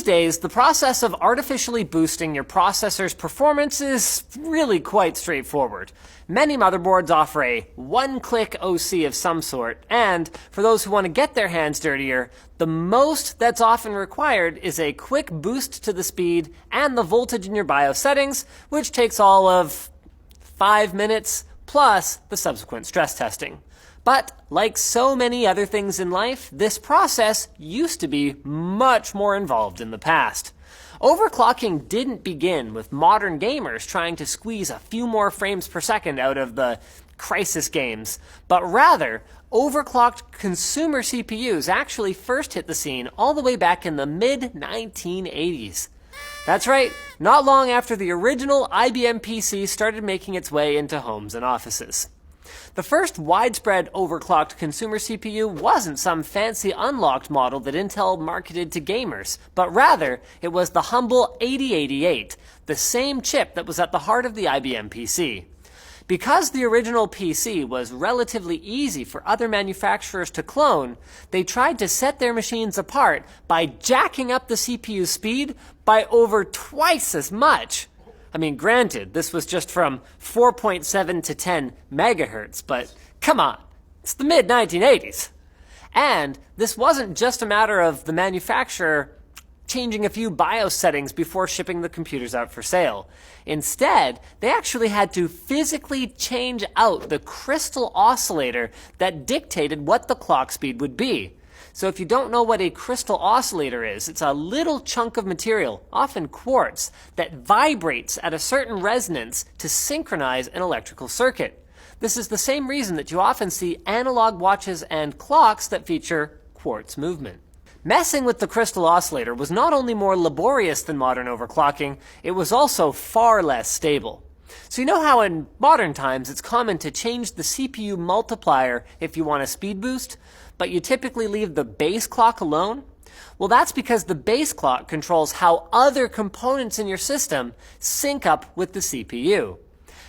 days, the process of artificially boosting your processor's performance is really quite straightforward. Many motherboards offer a one-click OC of some sort, and for those who want to get their hands dirtier, the most that's often required is a quick boost to the speed and the voltage in your BIOS settings, which takes all of 5 minutes, plus the subsequent stress testing. But, like so many other things in life, this process used to be much more involved in the past. Overclocking didn't begin with modern gamers trying to squeeze a few more frames per second out of the crisis games, but rather, overclocked consumer CPUs actually first hit the scene all the way back in the mid-1980s. That's right, not long after the original IBM PC started making its way into homes and offices. The first widespread overclocked consumer CPU wasn't some fancy unlocked model that Intel marketed to gamers, but rather it was the humble 8088, the same chip that was at the heart of the IBM PC. Because the original PC was relatively easy for other manufacturers to clone, they tried to set their machines apart by jacking up the CPU speed by over twice as much. I mean, granted, this was just from 4.7 to 10 megahertz, but come on, it's the mid-1980s. And this wasn't just a matter of the manufacturer changing a few BIOS settings before shipping the computers out for sale. Instead, they actually had to physically change out the crystal oscillator that dictated what the clock speed would be. So if you don't know what a crystal oscillator is, it's a little chunk of material, often quartz, that vibrates at a certain resonance to synchronize an electrical circuit. This is the same reason that you often see analog watches and clocks that feature quartz movement. Messing with the crystal oscillator was not only more laborious than modern overclocking, it was also far less stable. So you know how in modern times it's common to change the CPU multiplier if you want a speed boost, but you typically leave the base clock alone? Well, that's because the base clock controls how other components in your system sync up with the CPU.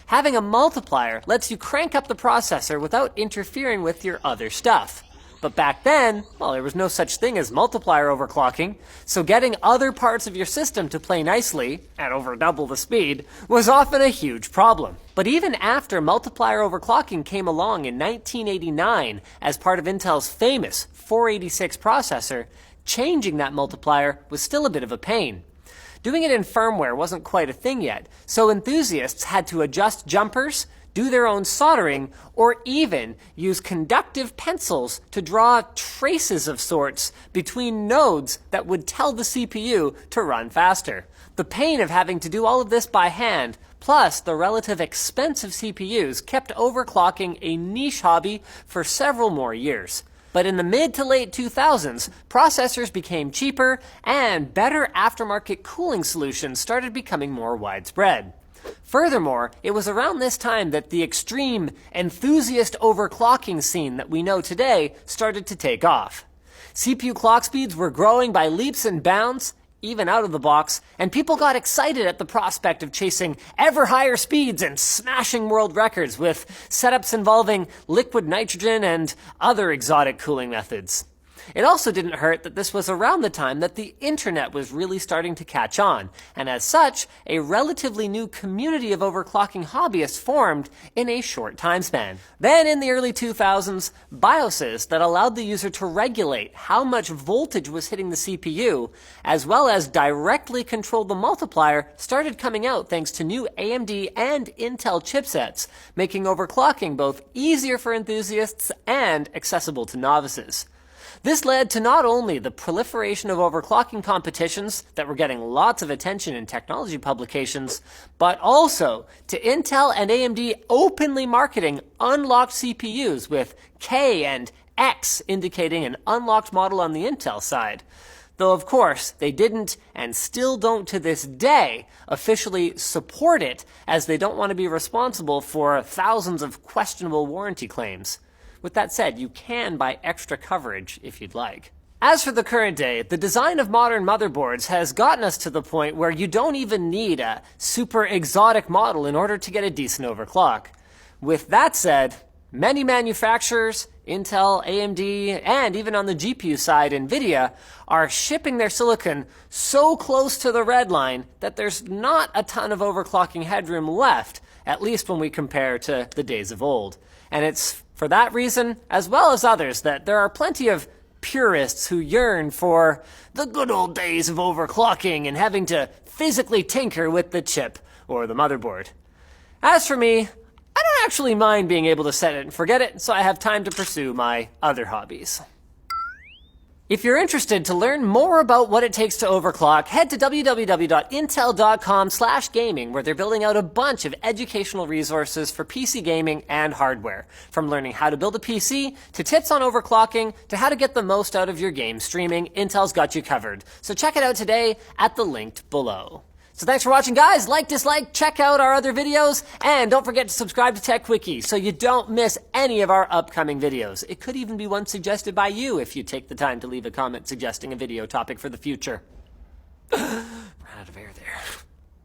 Having a multiplier lets you crank up the processor without interfering with your other stuff. But back then, well, there was no such thing as multiplier overclocking, so getting other parts of your system to play nicely, at over double the speed, was often a huge problem. But even after multiplier overclocking came along in 1989 as part of Intel's famous 486 processor, changing that multiplier was still a bit of a pain. Doing it in firmware wasn't quite a thing yet, so enthusiasts had to adjust jumpers, do their own soldering, or even use conductive pencils to draw traces of sorts between nodes that would tell the CPU to run faster. The pain of having to do all of this by hand, plus the relative expense of CPUs, kept overclocking a niche hobby for several more years. But in the mid to late 2000s, processors became cheaper and better aftermarket cooling solutions started becoming more widespread. Furthermore, it was around this time that the extreme enthusiast overclocking scene that we know today started to take off. CPU clock speeds were growing by leaps and bounds, even out of the box, and people got excited at the prospect of chasing ever higher speeds and smashing world records with setups involving liquid nitrogen and other exotic cooling methods. It also didn't hurt that this was around the time that the internet was really starting to catch on, and as such, a relatively new community of overclocking hobbyists formed in a short time span. Then in the early 2000s, BIOSes that allowed the user to regulate how much voltage was hitting the CPU, as well as directly control the multiplier, started coming out thanks to new AMD and Intel chipsets, making overclocking both easier for enthusiasts and accessible to novices. This led to not only the proliferation of overclocking competitions that were getting lots of attention in technology publications, but also to Intel and AMD openly marketing unlocked CPUs with K and X indicating an unlocked model on the Intel side. Though of course, they didn't, and still don't to this day, officially support it, as they don't want to be responsible for thousands of questionable warranty claims. With that said, you can buy extra coverage if you'd like. As for the current day, the design of modern motherboards has gotten us to the point where you don't even need a super exotic model in order to get a decent overclock. With that said, many manufacturers, Intel, AMD, and even on the GPU side, NVIDIA, are shipping their silicon so close to the red line that there's not a ton of overclocking headroom left, at least when we compare to the days of old. And it's for that reason, as well as others, that there are plenty of purists who yearn for the good old days of overclocking and having to physically tinker with the chip or the motherboard. As for me, I don't actually mind being able to set it and forget it, so I have time to pursue my other hobbies. If you're interested to learn more about what it takes to overclock, head to www.intel.com/gaming, where they're building out a bunch of educational resources for PC gaming and hardware. From learning how to build a PC, to tips on overclocking, to how to get the most out of your game streaming, Intel's got you covered. So check it out today at the link below. So thanks for watching, guys. Like, dislike, check out our other videos, and don't forget to subscribe to Tech Quickie so you don't miss any of our upcoming videos. It could even be one suggested by you if you take the time to leave a comment suggesting a video topic for the future. Ran out of air there.